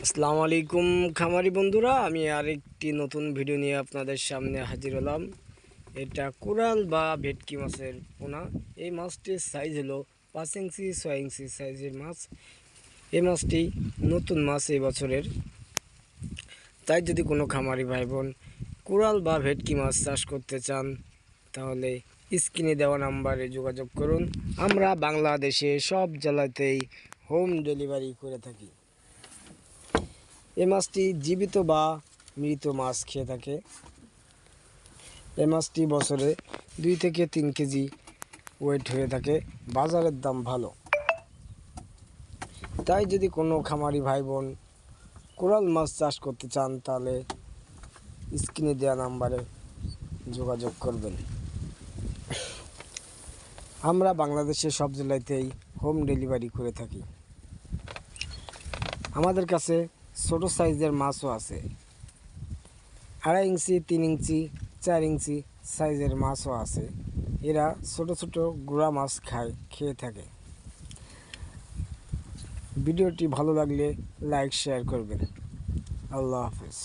আসসালামু আলাইকুম খামারি বন্ধুরা, আমি আরেকটি নতুন ভিডিও নিয়ে আপনাদের সামনে হাজির হলাম। এটা কোরাল বা ভেটকি মাছের পোনা। এই মাছটির সাইজ হলো 5 ইঞ্চি 6 ইঞ্চি সাইজের মাছ। এই মাছটি নতুন মাছ এই বছরের। তাই যদি কোনো খামারি ভাই বোন কোরাল বা ভেটকি মাছ চাষ করতে চান তাহলে স্ক্রিনে দেওয়া নাম্বারে যোগাযোগ করুন। আমরা বাংলাদেশে সব জেলাতেই হোম ডেলিভারি করে থাকি। এই মাছটি জীবিত বা মৃত মাছ খেয়ে থাকে। এই মাছটি বছরে 2 থেকে 3 কেজি ওয়েট হয়ে থাকে। বাজারের দাম ভালো। তাই যদি কোনো খামারি ভাই বোন কোরাল মাছ চাষ করতে চান তাহলে স্ক্রিনে দেওয়া নাম্বারে যোগাযোগ করবেন। আমরা বাংলাদেশের সব জেলাতেই হোম ডেলিভারি করে থাকি। আমাদের কাছে ছোট সাইজের মাছও আছে। 2.5 ইঞ্চি 3 ইঞ্চি 4 ইঞ্চি সাইজের মাছও আছে। এরা ছোট ছোট গুড়া মাছ খেয়ে থাকে। ভিডিওটি ভালো লাগলে লাইক শেয়ার করবেন। আল্লাহ হাফেজ।